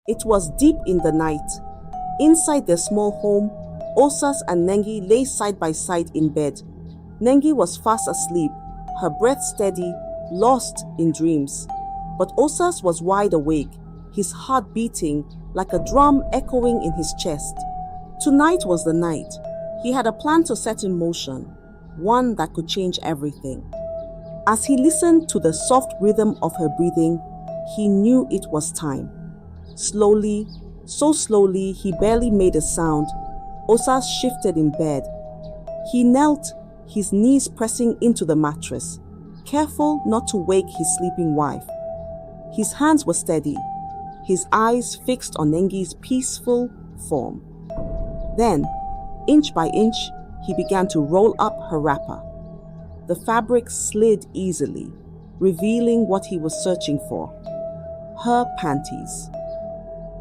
It was deep in the night. Inside their small home, OSAS and NENGI lay side by side in bed. NENGI was fast asleep, her breath steady, lost in dreams. But OSAS was wide awake, his heart beating like a drum echoing in his chest. Tonight was the night. He had a plan to set in motion, one that could change everything. As he listened to the soft rhythm of her breathing, he knew it was time. Slowly, so slowly he barely made a sound, OSAS shifted in bed. He knelt, his knees pressing into the mattress, careful not to wake his sleeping wife. His hands were steady, his eyes fixed on NENGI's peaceful form. Then, inch by inch, he began to roll up her wrapper. The fabric slid easily, revealing what he was searching for: her panties.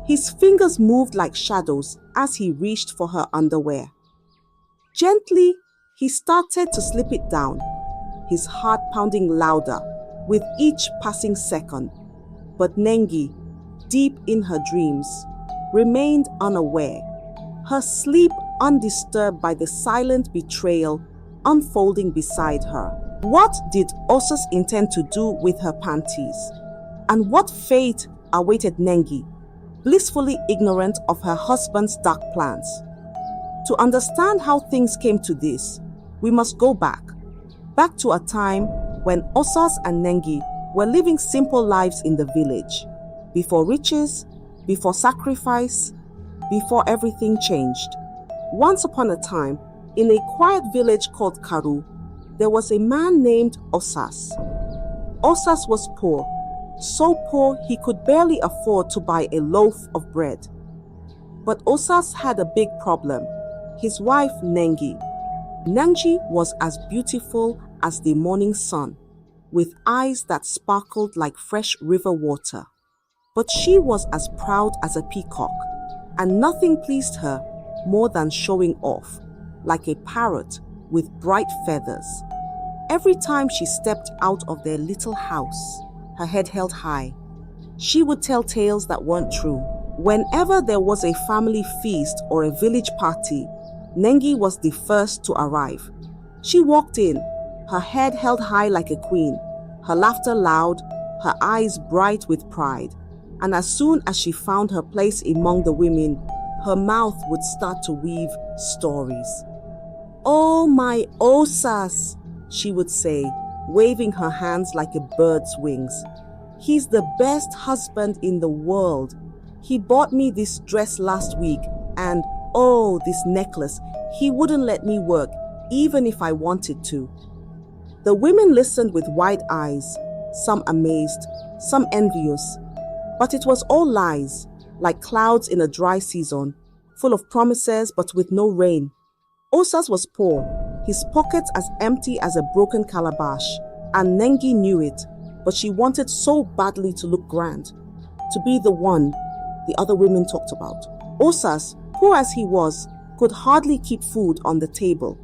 His fingers moved like shadows as he reached for her underwear. Gently, he started to slip it down, his heart pounding louder with each passing second. But NENGI, deep in her dreams, remained unaware, her sleep undisturbed by the silent betrayal unfolding beside her. What did OSAS intend to do with her panties? And what fate awaited NENGI, blissfully ignorant of her husband's dark plans? To understand how things came to this, we must go back to a time when OSAS and NENGI were living simple lives in the village, before riches, before sacrifice, before everything changed. Once upon a time, in a quiet village called Karu, there was a man named OSAS. OSAS was poor, so poor he could barely afford to buy a loaf of bread. But OSAS had a big problem: his wife NENGI. NENGI was as beautiful as the morning sun, with eyes that sparkled like fresh river water. But she was as proud as a peacock, and nothing pleased her more than showing off, like a parrot with bright feathers. Every time she stepped out of their little house, her head held high, she would tell tales that weren't true. Whenever there was a family feast or a village party, NENGI was the first to arrive. She walked in, her head held high like a queen, her laughter loud, her eyes bright with pride. And as soon as she found her place among the women, her mouth would start to weave stories. "Oh, my OSAS," she would say, waving her hands like a bird's wings. "He's the best husband in the world. He bought me this dress last week, and oh, this necklace. He wouldn't let me work, even if I wanted to." The women listened with wide eyes, some amazed, some envious. But it was all lies, like clouds in a dry season, full of promises but with no rain. OSAS was poor, his pockets as empty as a broken calabash, and NENGI knew it, but she wanted so badly to look grand, to be the one the other women talked about. OSAS, poor as he was, could hardly keep food on the table.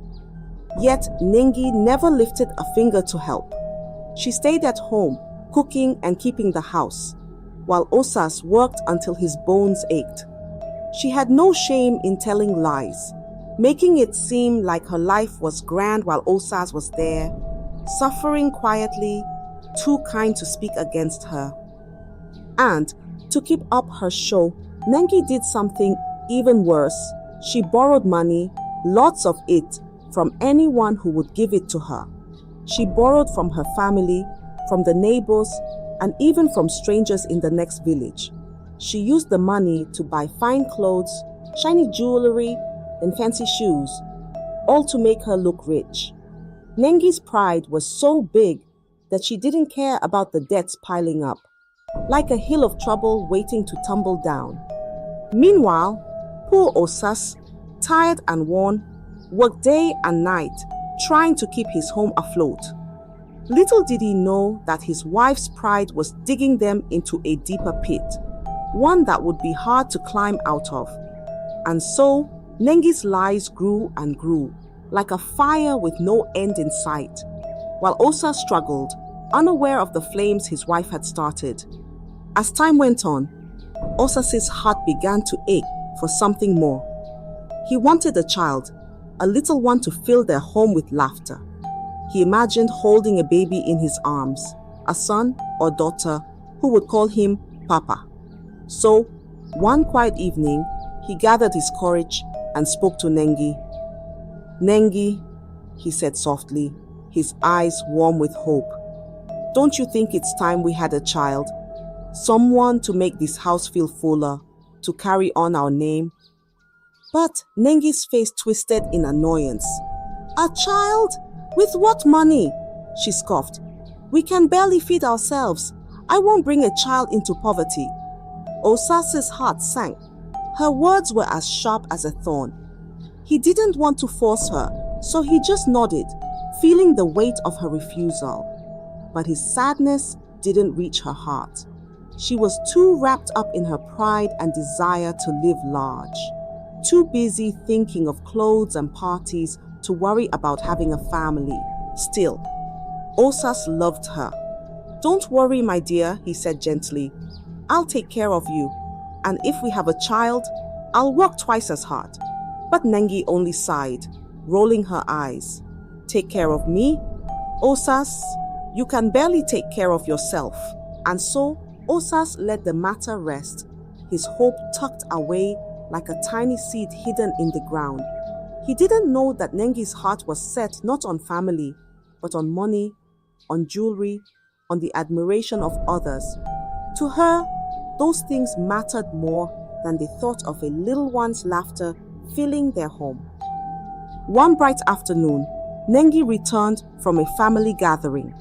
Yet NENGI never lifted a finger to help. She stayed at home, cooking and keeping the house, while OSAS worked until his bones ached. She had no shame in telling lies, making it seem like her life was grand while OSAS was there, suffering quietly, too kind to speak against her. And to keep up her show, NENGI did something even worse. She borrowed money, lots of it, from anyone who would give it to her. She borrowed from her family, from the neighbors, and even from strangers in the next village. She used the money to buy fine clothes, shiny jewelry, and fancy shoes, all to make her look rich. NENGI's pride was so big that she didn't care about the debts piling up, like a hill of trouble waiting to tumble down. Meanwhile, poor OSAS, tired and worn, worked day and night trying to keep his home afloat. Little did he know that his wife's pride was digging them into a deeper pit, one that would be hard to climb out of. And so, NENGI's lies grew and grew, like a fire with no end in sight, while OSAS struggled, unaware of the flames his wife had started. As time went on, Osas's heart began to ache for something more. He wanted a child, a little one to fill their home with laughter. He imagined holding a baby in his arms, a son or daughter who would call him Papa. So, one quiet evening, he gathered his courage and spoke to Nengi. "Nengi," he said softly, his eyes warm with hope. "Don't you think it's time we had a child? Someone to make this house feel fuller, to carry on our name?" But Nengi's face twisted in annoyance. "A child? With what money?" she scoffed. "We can barely feed ourselves. I won't bring a child into poverty." Osas's heart sank. Her words were as sharp as a thorn. He didn't want to force her, so he just nodded, feeling the weight of her refusal. But his sadness didn't reach her heart. She was too wrapped up in her pride and desire to live large, too busy thinking of clothes and parties to worry about having a family. Still, Osas loved her. "Don't worry, my dear," he said gently. "I'll take care of you, and if we have a child, I'll work twice as hard." But Nengi only sighed, rolling her eyes. "Take care of me? Osas, you can barely take care of yourself." And so, Osas let the matter rest, his hope tucked away like a tiny seed hidden in the ground. He didn't know that Nengi's heart was set not on family, but on money, on jewelry, on the admiration of others. To her, those things mattered more than the thought of a little one's laughter filling their home. One bright afternoon, Nengi returned from a family gathering,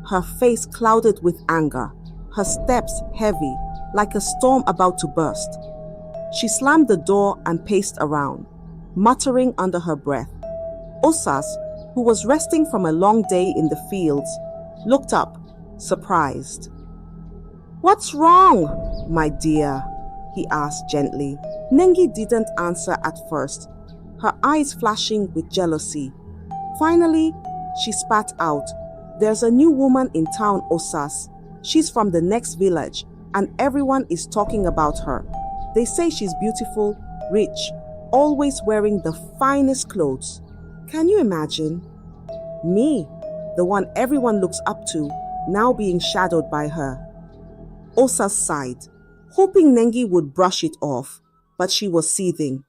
her face clouded with anger, her steps heavy, like a storm about to burst. She slammed the door and paced around, muttering under her breath. Osas, who was resting from a long day in the fields, looked up, surprised. "What's wrong, my dear?" he asked gently. Nengi didn't answer at first, her eyes flashing with jealousy. Finally, she spat out, "There's a new woman in town, Osas. She's from the next village, and everyone is talking about her. They say she's beautiful, rich, always wearing the finest clothes. Can you imagine? Me, the one everyone looks up to, now being shadowed by her." Osas sighed, hoping Nengi would brush it off, but she was seething.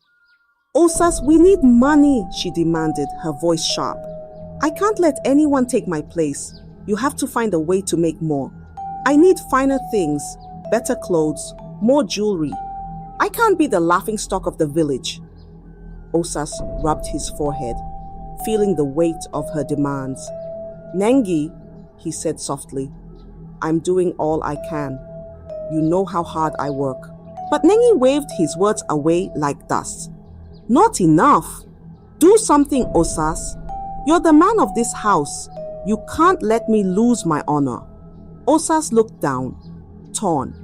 "Osas, we need money," she demanded, her voice sharp. "I can't let anyone take my place. You have to find a way to make more. I need finer things, better clothes, more jewelry. I can't be the laughingstock of the village." Osas rubbed his forehead, feeling the weight of her demands. "Nengi," he said softly, "I'm doing all I can. You know how hard I work." But Nengi waved his words away like dust. "Not enough. Do something, Osas. You're the man of this house. You can't let me lose my honor." Osas looked down, torn.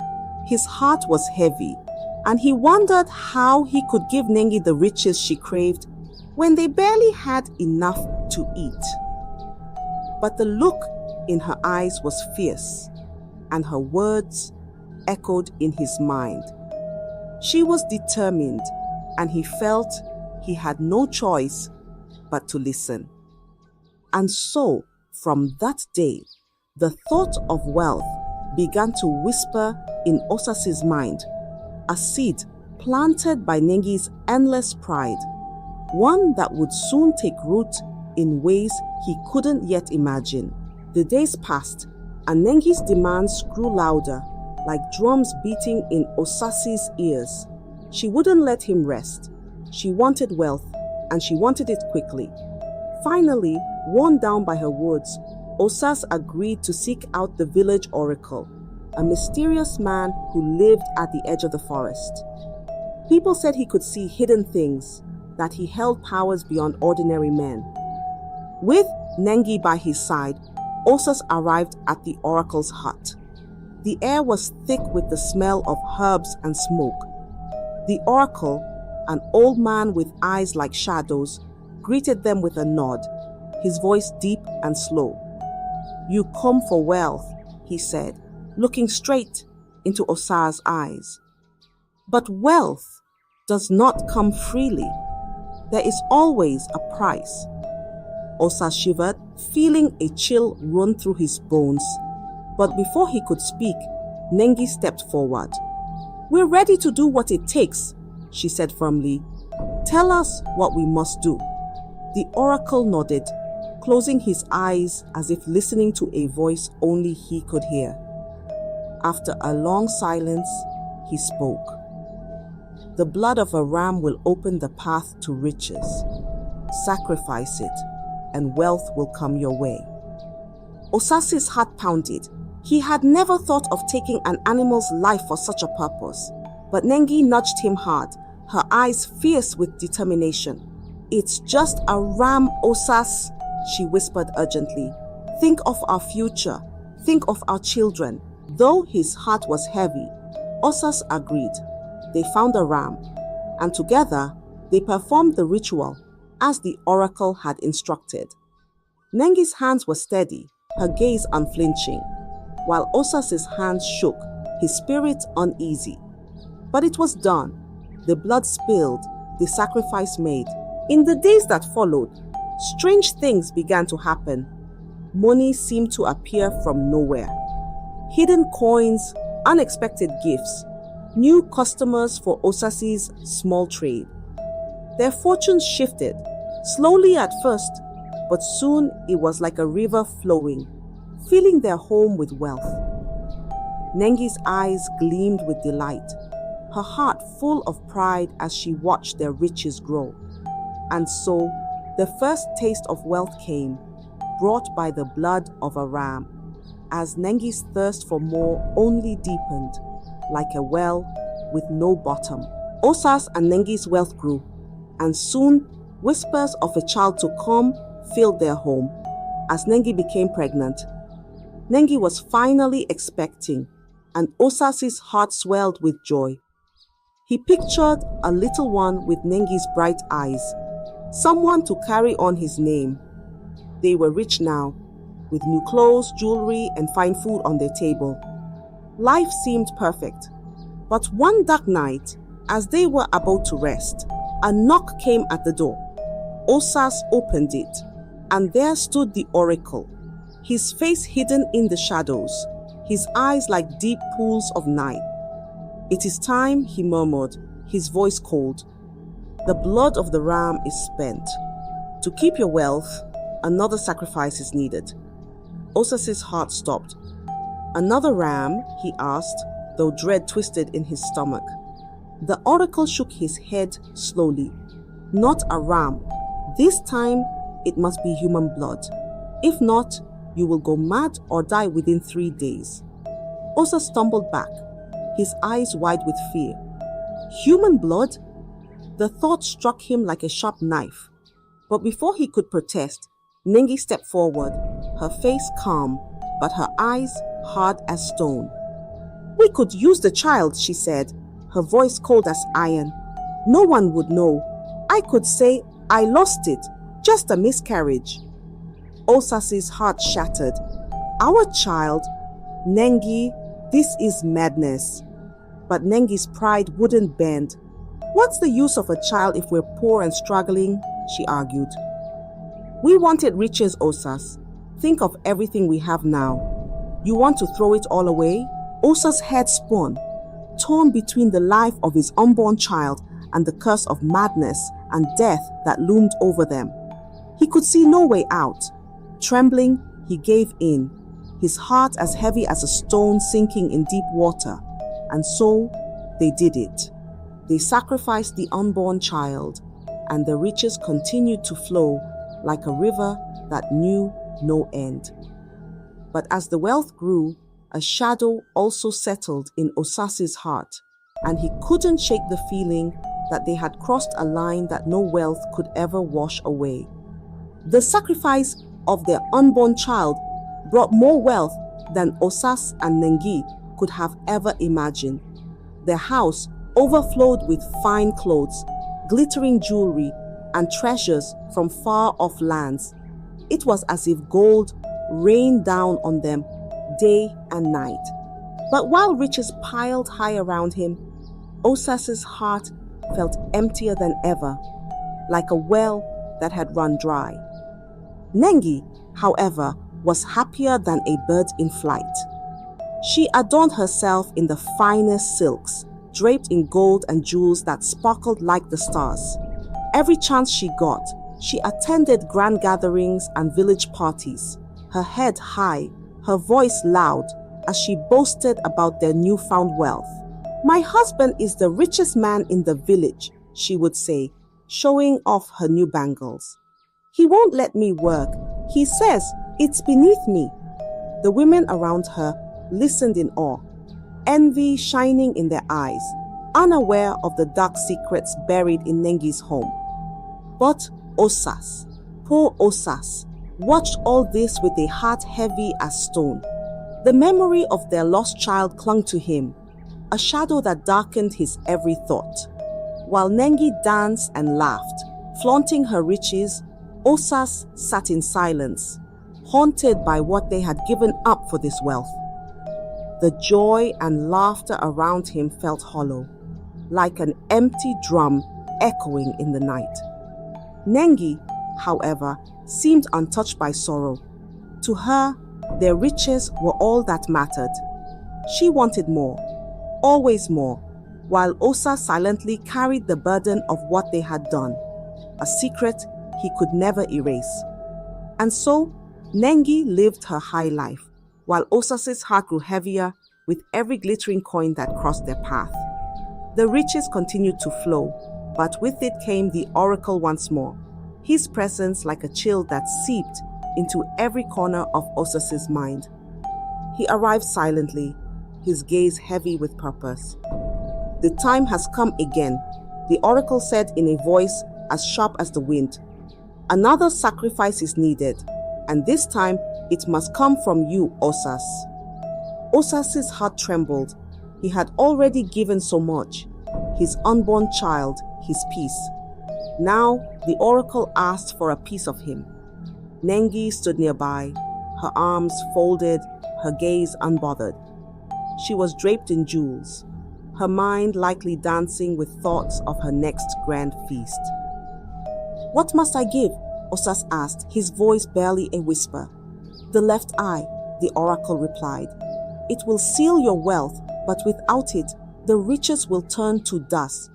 His heart was heavy, and he wondered how he could give Nengi the riches she craved when they barely had enough to eat. But the look in her eyes was fierce, and her words echoed in his mind. She was determined, and he felt he had no choice but to listen. And so, from that day, the thought of wealth began to whisper in Osas's mind, a seed planted by Nengi's endless pride, one that would soon take root in ways he couldn't yet imagine. The days passed, and Nengi's demands grew louder, like drums beating in Osas's ears. She wouldn't let him rest. She wanted wealth, and she wanted it quickly. Finally, worn down by her words, Osas agreed to seek out the village oracle, a mysterious man who lived at the edge of the forest. People said he could see hidden things, that he held powers beyond ordinary men. With Nengi by his side, Osas arrived at the oracle's hut. The air was thick with the smell of herbs and smoke. The oracle, an old man with eyes like shadows, greeted them with a nod, his voice deep and slow. "You come for wealth," he said, looking straight into Osas's eyes. But wealth does not come freely. There is always a price. Osas shivered, feeling a chill run through his bones. But before he could speak, Nengi stepped forward. "We're ready to do what it takes," she said firmly. "Tell us what we must do." The oracle nodded, closing his eyes as if listening to a voice only he could hear. After a long silence, he spoke. "The blood of a ram will open the path to riches. Sacrifice it, and wealth will come your way." Osas's heart pounded. He had never thought of taking an animal's life for such a purpose. But Nengi nudged him hard, her eyes fierce with determination. "It's just a ram, Osas," she whispered urgently. "Think of our future. Think of our children." Though his heart was heavy, Osas agreed. They found a ram, and together they performed the ritual as the oracle had instructed. Nengi's hands were steady, her gaze unflinching, while Osas's hands shook, his spirit uneasy. But it was done. The blood spilled, the sacrifice made. In the days that followed, strange things began to happen. Money seemed to appear from nowhere. Hidden coins, unexpected gifts, new customers for Osas's small trade. Their fortunes shifted, slowly at first, but soon it was like a river flowing, filling their home with wealth. Nengi's eyes gleamed with delight, her heart full of pride as she watched their riches grow. And so, the first taste of wealth came, brought by the blood of a ram, as Nengi's thirst for more only deepened, like a well with no bottom. Osas and Nengi's wealth grew, and soon whispers of a child to come filled their home. As Nengi became pregnant, Nengi was finally expecting, and Osas's heart swelled with joy. He pictured a little one with Nengi's bright eyes, someone to carry on his name. They were rich now, with new clothes, jewelry, and fine food on their table. Life seemed perfect. But one dark night, as they were about to rest, a knock came at the door. Osas opened it, and there stood the oracle, his face hidden in the shadows, his eyes like deep pools of night. "It is time," he murmured, his voice cold. "The blood of the ram is spent. To keep your wealth, another sacrifice is needed." Osas's heart stopped. "Another ram?" he asked, though dread twisted in his stomach. The oracle shook his head slowly. "Not a ram. This time, it must be human blood. If not, you will go mad or die within 3 days." Osas stumbled back, his eyes wide with fear. Human blood? The thought struck him like a sharp knife. But before he could protest, Nengi stepped forward, her face calm, but her eyes hard as stone. "We could use the child," she said, her voice cold as iron. "No one would know. I could say, 'I lost it, just a miscarriage.'" Osas's heart shattered. "Our child? Nengi, this is madness." But Nengi's pride wouldn't bend. "What's the use of a child if we're poor and struggling?" she argued. "We wanted riches, Osas. Think of everything we have now. You want to throw it all away?" Osas' head spun, torn between the life of his unborn child and the curse of madness and death that loomed over them. He could see no way out. Trembling, he gave in, his heart as heavy as a stone sinking in deep water. And so, they did it. They sacrificed the unborn child, and the riches continued to flow like a river that knew no end. But as the wealth grew, a shadow also settled in Osas's heart, and he couldn't shake the feeling that they had crossed a line that no wealth could ever wash away. The sacrifice of their unborn child brought more wealth than Osas and Nengi could have ever imagined. Their house overflowed with fine clothes, glittering jewelry, and treasures from far-off lands. It was as if gold rained down on them day and night. But while riches piled high around him, Osas's heart felt emptier than ever, like a well that had run dry. Nengi, however, was happier than a bird in flight. She adorned herself in the finest silks, draped in gold and jewels that sparkled like the stars. Every chance she got, she attended grand gatherings and village parties, her head high, her voice loud, as she boasted about their newfound wealth. "My husband is the richest man in the village," she would say, showing off her new bangles. "He won't let me work. He says it's beneath me." The women around her listened in awe, envy shining in their eyes, unaware of the dark secrets buried in Nengi's home. But Osas, poor Osas, watched all this with a heart heavy as stone. The memory of their lost child clung to him, a shadow that darkened his every thought. While Nengi danced and laughed, flaunting her riches, Osas sat in silence, haunted by what they had given up for this wealth. The joy and laughter around him felt hollow, like an empty drum echoing in the night. Nengi, however, seemed untouched by sorrow. To her, their riches were all that mattered. She wanted more, always more, while Osa silently carried the burden of what they had done, a secret he could never erase. And so, Nengi lived her high life, while Osas's heart grew heavier with every glittering coin that crossed their path. The riches continued to flow, but with it came the oracle once more, his presence like a chill that seeped into every corner of Osas's mind. He arrived silently, his gaze heavy with purpose. "The time has come again," the oracle said in a voice as sharp as the wind. "Another sacrifice is needed, and this time it must come from you, Osas." Osas's heart trembled. He had already given so much, his unborn child, his peace. Now the oracle asked for a piece of him. Nengi stood nearby, her arms folded, her gaze unbothered. She was draped in jewels, her mind likely dancing with thoughts of her next grand feast. "What must I give?" Osas asked, his voice barely a whisper. "The left eye," the oracle replied. "It will seal your wealth, but without it, the riches will turn to dust."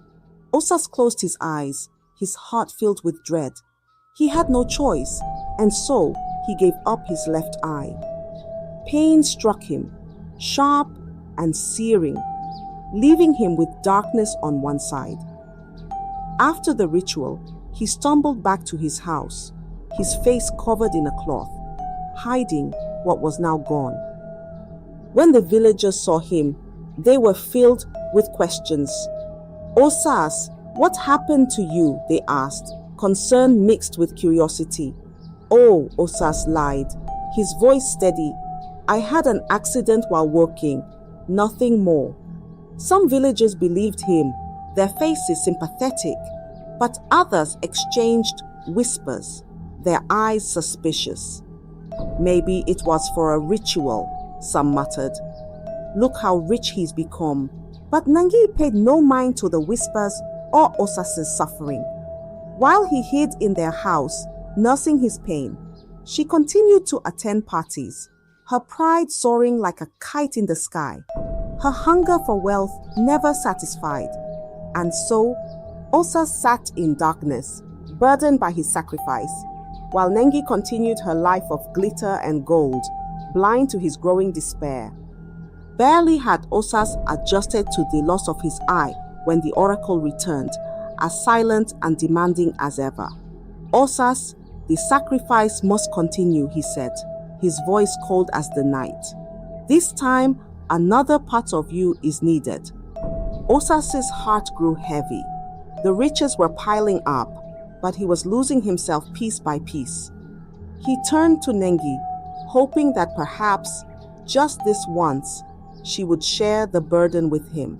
Osas closed his eyes, his heart filled with dread. He had no choice, and so he gave up his left eye. Pain struck him, sharp and searing, leaving him with darkness on one side. After the ritual, he stumbled back to his house, his face covered in a cloth, hiding what was now gone. When the villagers saw him, they were filled with questions. "Osas, what happened to you?" they asked, concern mixed with curiosity. "Oh," Osas lied, his voice steady. "I had an accident while working, nothing more." Some villagers believed him, their faces sympathetic, but others exchanged whispers, their eyes suspicious. "Maybe it was for a ritual," some muttered. "Look how rich he's become." But Nengi paid no mind to the whispers or Osas's suffering. While he hid in their house, nursing his pain, she continued to attend parties, her pride soaring like a kite in the sky, her hunger for wealth never satisfied. And so, Osas sat in darkness, burdened by his sacrifice, while Nengi continued her life of glitter and gold, blind to his growing despair. Barely had Osas adjusted to the loss of his eye when the oracle returned, as silent and demanding as ever. "Osas, the sacrifice must continue," he said, his voice cold as the night. "This time, another part of you is needed." Osas's heart grew heavy. The riches were piling up, but he was losing himself piece by piece. He turned to Nengi, hoping that perhaps, just this once, she would share the burden with him.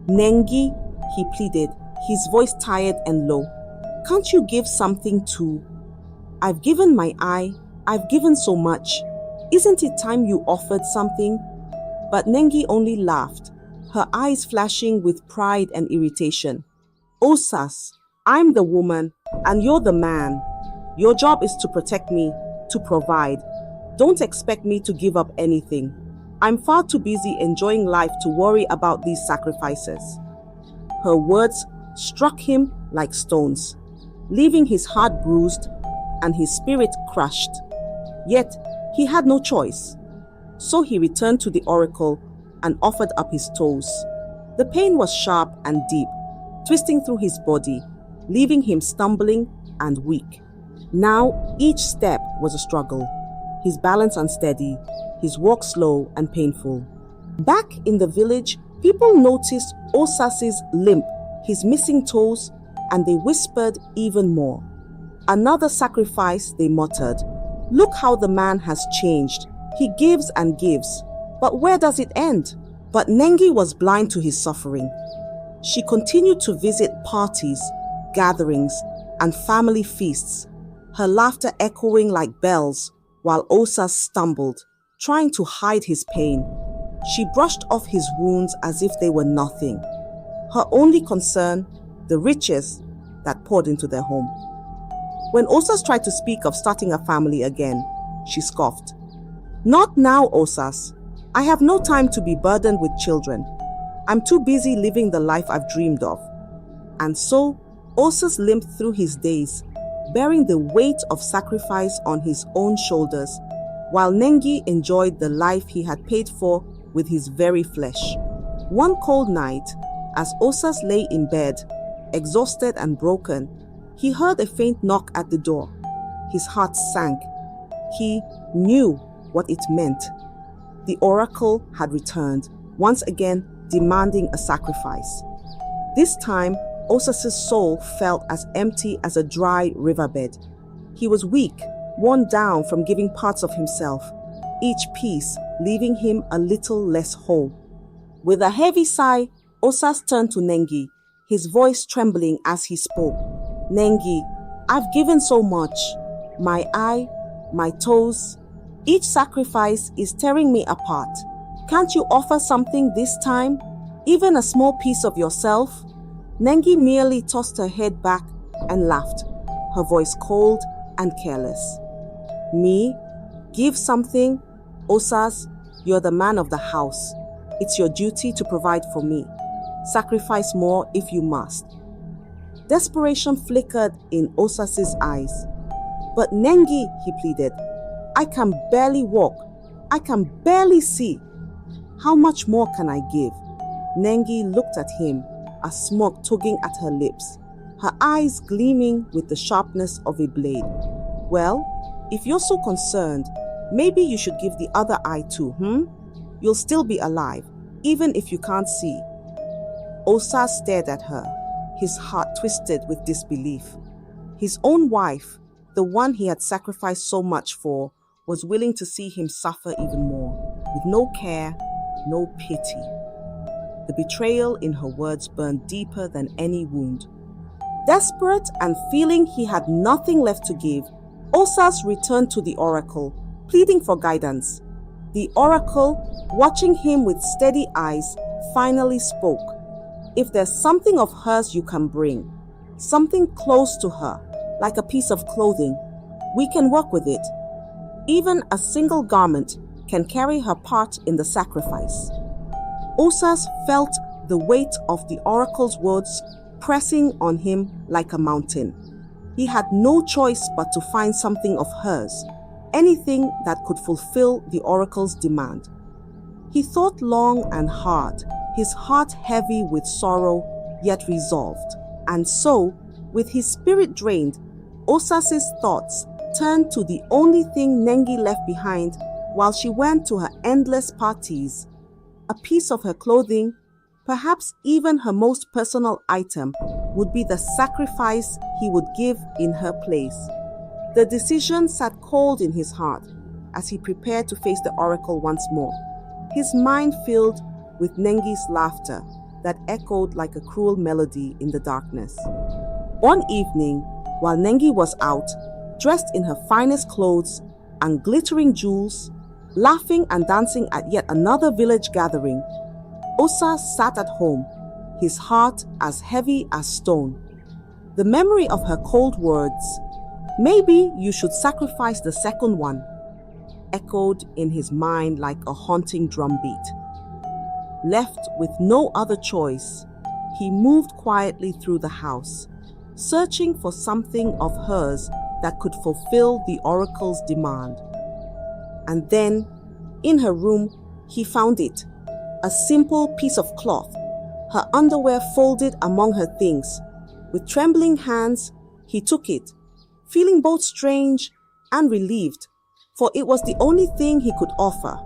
"Nengi," he pleaded, his voice tired and low, "can't you give something too? I've given my eye, I've given so much. Isn't it time you offered something?" But Nengi only laughed, her eyes flashing with pride and irritation. "Osas, I'm the woman and you're the man. Your job is to protect me, to provide. Don't expect me to give up anything. I'm far too busy enjoying life to worry about these sacrifices." Her words struck him like stones, leaving his heart bruised and his spirit crushed. Yet, he had no choice. So he returned to the oracle and offered up his toes. The pain was sharp and deep, twisting through his body, leaving him stumbling and weak. Now, each step was a struggle, his balance unsteady, his walk slow and painful. Back in the village, people noticed Osas's limp, his missing toes, and they whispered even more. "Another sacrifice," they muttered. "Look how the man has changed. He gives and gives. But where does it end?" But Nengi was blind to his suffering. She continued to visit parties, gatherings, and family feasts, her laughter echoing like bells while Osas stumbled, trying to hide his pain. She brushed off his wounds as if they were nothing. Her only concern, the riches that poured into their home. When Osas tried to speak of starting a family again, she scoffed. "Not now, Osas. I have no time to be burdened with children. I'm too busy living the life I've dreamed of." And so, Osas limped through his days, bearing the weight of sacrifice on his own shoulders, while Nengi enjoyed the life he had paid for with his very flesh. One cold night, as Osas lay in bed, exhausted and broken, he heard a faint knock at the door. His heart sank. He knew what it meant. The oracle had returned, once again demanding a sacrifice. This time, Osas's soul felt as empty as a dry riverbed. He was weak, worn down from giving parts of himself, each piece leaving him a little less whole. With a heavy sigh, Osas turned to Nengi, his voice trembling as he spoke. "Nengi, I've given so much. My eye, my toes. Each sacrifice is tearing me apart. Can't you offer something this time? Even a small piece of yourself?" Nengi merely tossed her head back and laughed, her voice cold and careless. "Me? Give something? Osas, you're the man of the house. It's your duty to provide for me. Sacrifice more if you must." Desperation flickered in Osas's eyes. "But Nengi," he pleaded, "I can barely walk. I can barely see. How much more can I give?" Nengi looked at him, a smirk tugging at her lips, her eyes gleaming with the sharpness of a blade. "Well, if you're so concerned, maybe you should give the other eye too, You'll still be alive, even if you can't see." Osas stared at her, his heart twisted with disbelief. His own wife, the one he had sacrificed so much for, was willing to see him suffer even more, with no care, no pity. The betrayal in her words burned deeper than any wound. Desperate and feeling he had nothing left to give, Osas returned to the oracle, pleading for guidance. The oracle, watching him with steady eyes, finally spoke. "If there's something of hers you can bring, something close to her, like a piece of clothing, we can work with it. Even a single garment can carry her part in the sacrifice." Osas felt the weight of the oracle's words pressing on him like a mountain. He had no choice but to find something of hers, anything that could fulfill the oracle's demand. He thought long and hard, his heart heavy with sorrow, yet resolved. And so, with his spirit drained, Osas's thoughts turned to the only thing Nengi left behind while she went to her endless parties. A piece of her clothing, perhaps even her most personal item, would be the sacrifice he would give in her place. The decision sat cold in his heart as he prepared to face the oracle once more, his mind filled with Nengi's laughter that echoed like a cruel melody in the darkness. One evening, while Nengi was out, dressed in her finest clothes and glittering jewels, laughing and dancing at yet another village gathering, Osas sat at home, his heart as heavy as stone. The memory of her cold words, "Maybe you should sacrifice the second one," echoed in his mind like a haunting drumbeat. Left with no other choice, he moved quietly through the house, searching for something of hers that could fulfill the oracle's demand. And then, in her room, he found it, a simple piece of cloth, her underwear folded among her things. With trembling hands, he took it, feeling both strange and relieved, for it was the only thing he could offer.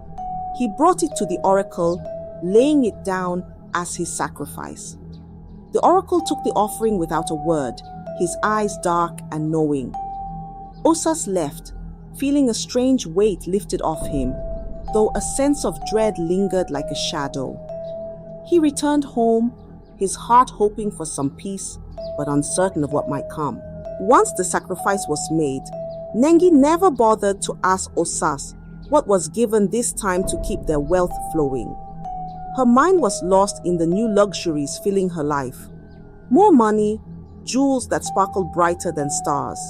He brought it to the oracle, laying it down as his sacrifice. The oracle took the offering without a word, his eyes dark and knowing. Osas left, feeling a strange weight lifted off him, though a sense of dread lingered like a shadow. He returned home, his heart hoping for some peace, but uncertain of what might come. Once the sacrifice was made, Nengi never bothered to ask Osas what was given this time to keep their wealth flowing. Her mind was lost in the new luxuries filling her life. More money, jewels that sparkled brighter than stars,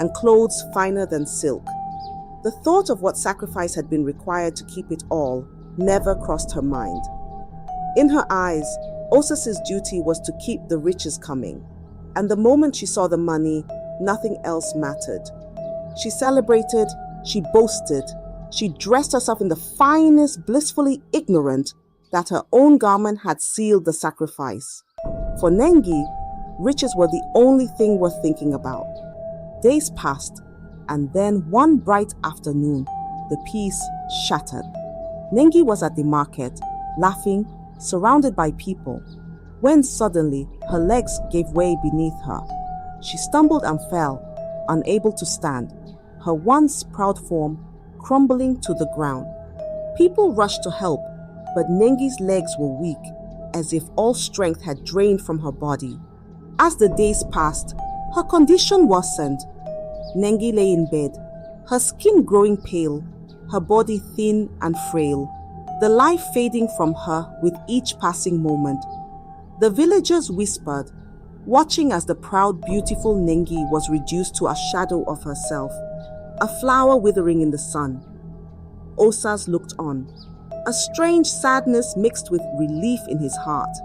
and clothes finer than silk. The thought of what sacrifice had been required to keep it all never crossed her mind. In her eyes, Osas's duty was to keep the riches coming, and the moment she saw the money, nothing else mattered. She celebrated, she boasted, she dressed herself in the finest, blissfully ignorant that her own garment had sealed the sacrifice. For Nengi, riches were the only thing worth thinking about. Days passed, and then one bright afternoon, the peace shattered. Nengi was at the market, laughing, surrounded by people, when suddenly her legs gave way beneath her. She stumbled and fell, unable to stand, her once proud form crumbling to the ground. People rushed to help, but Nengi's legs were weak, as if all strength had drained from her body. As the days passed, her condition worsened. Nengi lay in bed, her skin growing pale, her body thin and frail, the life fading from her with each passing moment. The villagers whispered, watching as the proud, beautiful Nengi was reduced to a shadow of herself, a flower withering in the sun. Osas looked on, a strange sadness mixed with relief in his heart,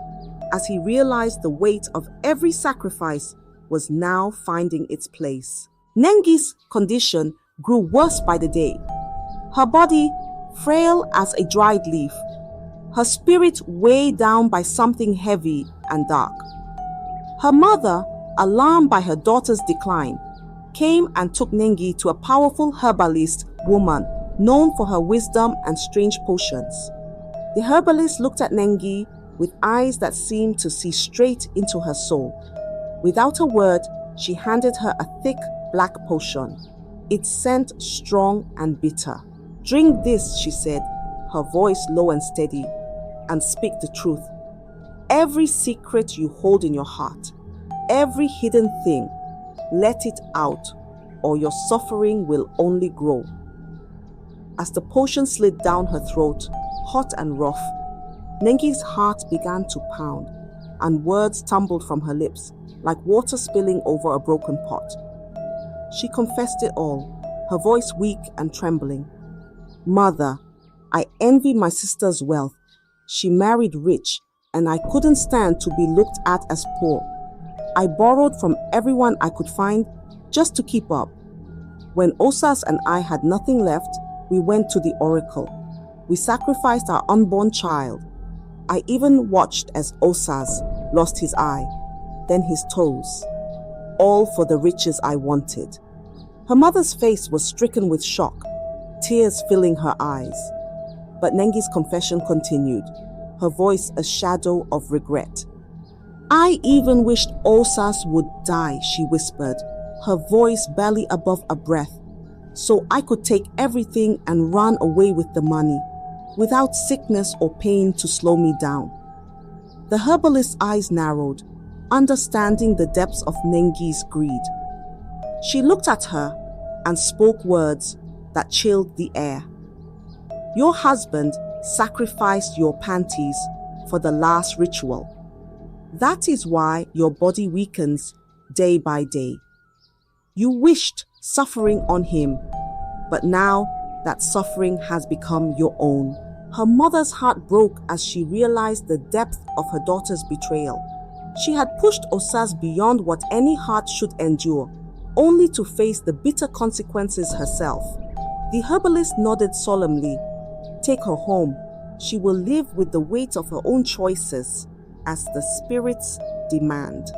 as he realized the weight of every sacrifice was now finding its place. Nengi's condition grew worse by the day. Her body frail as a dried leaf, her spirit weighed down by something heavy and dark. Her mother, alarmed by her daughter's decline, came and took Nengi to a powerful herbalist woman known for her wisdom and strange potions. The herbalist looked at Nengi with eyes that seemed to see straight into her soul. Without a word, she handed her a thick black potion. It scent strong and bitter. "Drink this," she said, her voice low and steady, "and speak the truth. Every secret you hold in your heart, every hidden thing, let it out, or your suffering will only grow." As the potion slid down her throat, hot and rough, Nengi's heart began to pound, and words tumbled from her lips like water spilling over a broken pot. She confessed it all, her voice weak and trembling. "Mother, I envy my sister's wealth. She married rich, and I couldn't stand to be looked at as poor. I borrowed from everyone I could find just to keep up. When Osas and I had nothing left, we went to the oracle. We sacrificed our unborn child. I even watched as Osas lost his eye, then his toes, all for the riches I wanted." Her mother's face was stricken with shock, tears filling her eyes. But Nengi's confession continued, her voice a shadow of regret. "I even wished Osas would die," she whispered, her voice barely above a breath, "so I could take everything and run away with the money, without sickness or pain to slow me down." The herbalist's eyes narrowed, understanding the depths of Nengi's greed. She looked at her and spoke words that chilled the air. "Your husband sacrificed your panties for the last ritual. That is why your body weakens day by day. You wished suffering on him, but now that suffering has become your own. Her mother's heart broke as she realized the depth of her daughter's betrayal. She had pushed OSAS beyond what any heart should endure, only to face the bitter consequences herself. The herbalist nodded solemnly. Take her home. She will live with the weight of her own choices, as the spirits demand.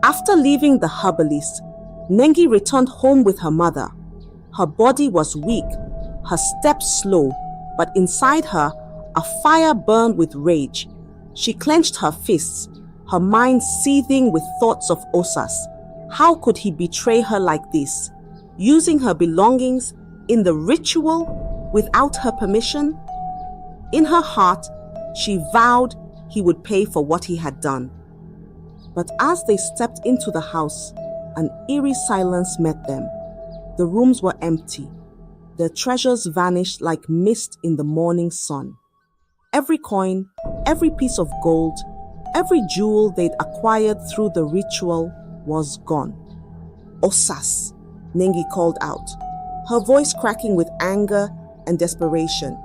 After leaving the herbalist, Nengi returned home with her mother. Her body was weak, her steps slow, but inside her, a fire burned with rage. She clenched her fists, her mind seething with thoughts of OSAS. How could he betray her like this, using her belongings in the ritual without her permission? In her heart, she vowed he would pay for what he had done. But as they stepped into the house, an eerie silence met them. The rooms were empty. Their treasures vanished like mist in the morning sun. Every coin, every piece of gold, every jewel they'd acquired through the ritual was gone. "OSAS," Nengi called out, her voice cracking with anger and desperation.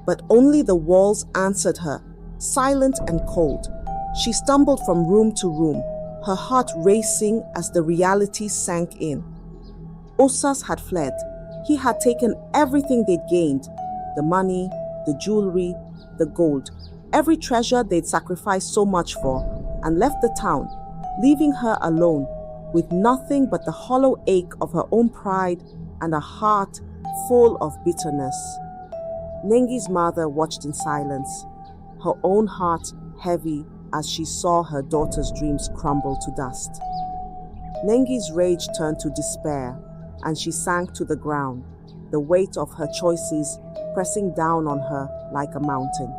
But only the walls answered her, silent and cold. She stumbled from room to room, her heart racing as the reality sank in. OSAS had fled. He had taken everything they'd gained, the money, the jewelry, the gold, every treasure they'd sacrificed so much for, and left the town, leaving her alone, with nothing but the hollow ache of her own pride and a heart full of bitterness. Nengi's mother watched in silence, her own heart heavy as she saw her daughter's dreams crumble to dust. Nengi's rage turned to despair, and she sank to the ground, the weight of her choices pressing down on her like a mountain.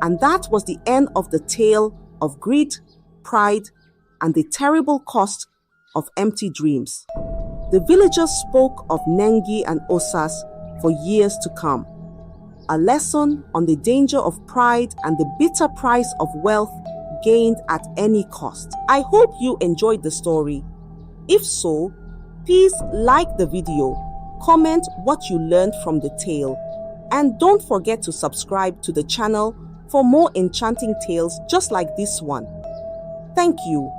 And that was the end of the tale of greed, pride, and the terrible cost of empty dreams. The villagers spoke of Nengi and OSAS for years to come. A lesson on the danger of pride and the bitter price of wealth gained at any cost. I hope you enjoyed the story. If so, please like the video, comment what you learned from the tale, and don't forget to subscribe to the channel for more enchanting tales just like this one. Thank you.